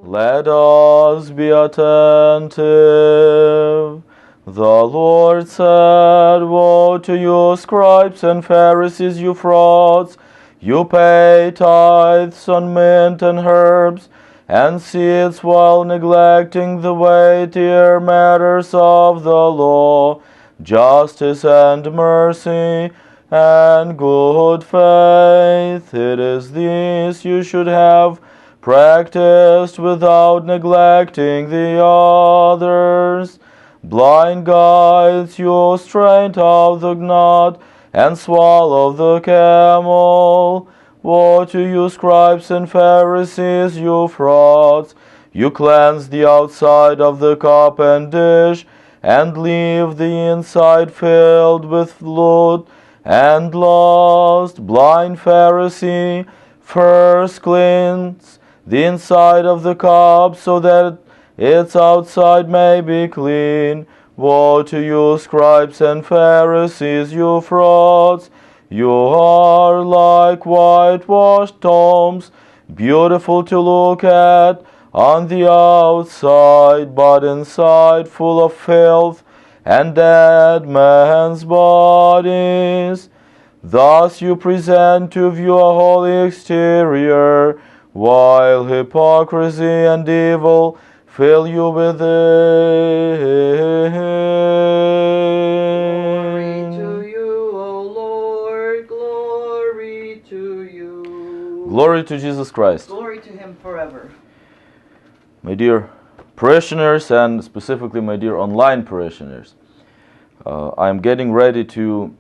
Let us be attentive. The Lord said, Woe to you, scribes and Pharisees, you frauds! You pay tithes on mint and herbs and seeds while neglecting the weightier matters of the law, justice and mercy and good faith. It is these you should have practiced without neglecting the others. Blind guides, you strain out the gnat and swallow the camel. Woe to you, scribes and Pharisees, you frauds! You cleanse the outside of the cup and dish, and leave the inside filled with loot and lust. Blind Pharisee, first cleanse the inside of the cup, so that its outside may be clean. Woe to you, scribes and Pharisees, you frauds! You are like whitewashed tombs, beautiful to look at on the outside, but inside full of filth and dead men's bodies. Thus you present to view a holy exterior, while hypocrisy and evil fill you within. Glory to you, O Lord, glory to you. Glory to Jesus Christ. Glory to him forever. My dear parishioners, and specifically my dear online parishioners, I'm getting ready to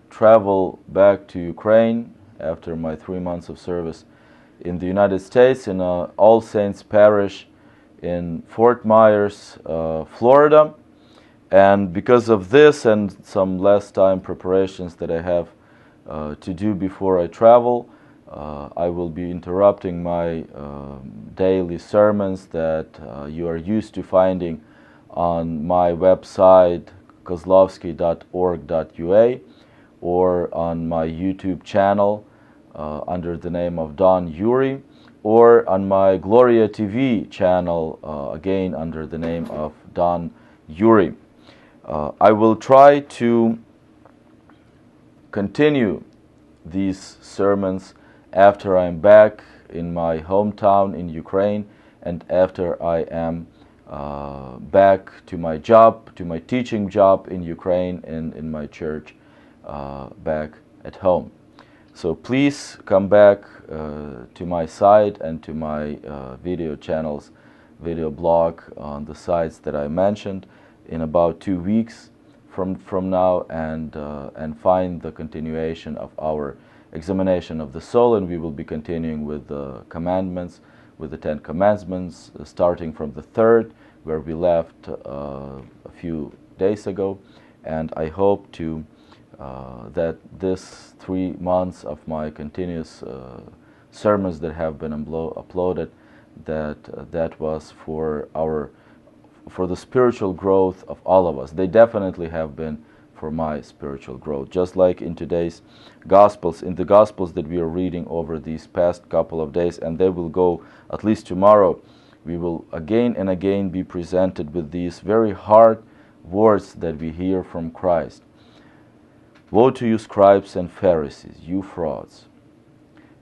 travel back to Ukraine after my 3 months of service in the United States in All Saints Parish in Fort Myers, Florida. And because of this and some last time preparations that I have to do before I travel, I will be interrupting my daily sermons that you are used to finding on my website koslovskii.org.ua or on my YouTube channel under the name of Don Yuri, or on my Gloria TV channel again under the name of Don Yuri. I will try to continue these sermons after I'm back in my hometown in Ukraine and after I am back to my job, to my teaching job in Ukraine and in my church back at home. So please come back to my site and to my video channels, video blog on the sites that I mentioned in about 2 weeks from now, and find the continuation of our examination of the soul, and we will be continuing with the commandments, with the 10 commandments, starting from the third, where we left a few days ago, and I hope to that this 3 months of my continuous sermons that have been uploaded, that was for the spiritual growth of all of us. They definitely have been for my spiritual growth. Just like in today's Gospels, in the Gospels that we are reading over these past couple of days, and they will go at least tomorrow, we will again and again be presented with these very hard words that we hear from Christ. Woe to you, scribes and Pharisees, you frauds.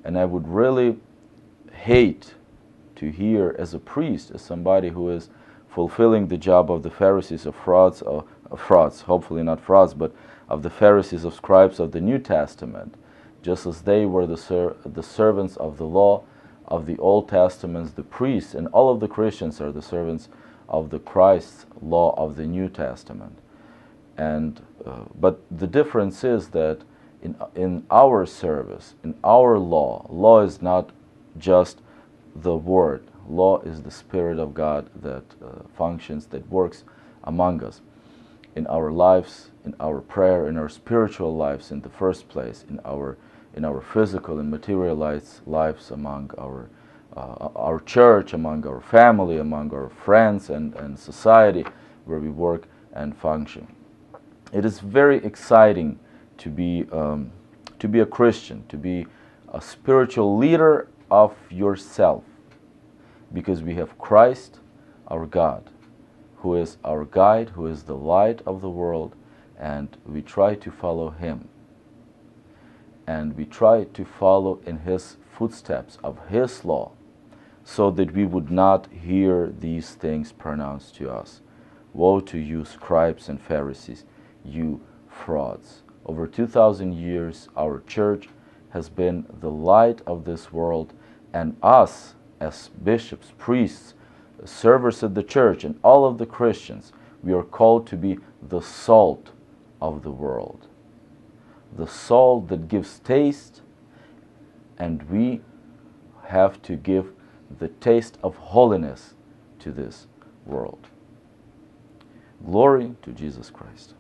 And I would really hate to hear as a priest, as somebody who is fulfilling the job of the Pharisees, of frauds, hopefully not frauds, but of the Pharisees, of scribes of the New Testament, just as they were the servants of the law of the Old Testament, the priests, and all of the Christians are the servants of the Christ's law of the New Testament. And but the difference is that in our service, in our law is not just the word. Law is the Spirit of God that functions, that works among us in our lives, in our prayer, in our spiritual lives in the first place, in our physical and material lives among our church, among our family, among our friends and society where we work and function. It is very exciting to be a Christian, to be a spiritual leader of yourself. because we have Christ, our God, who is our guide, who is the light of the world, and we try to follow Him. And we try to follow in His footsteps of His law, so that we would not hear these things pronounced to us. Woe to you, scribes and Pharisees, you frauds. Over 2,000 years, our church has been the light of this world, and us, as bishops, priests, servers of the church, and all of the Christians, we are called to be the salt of the world. The salt that gives taste, and we have to give the taste of holiness to this world. Glory to Jesus Christ.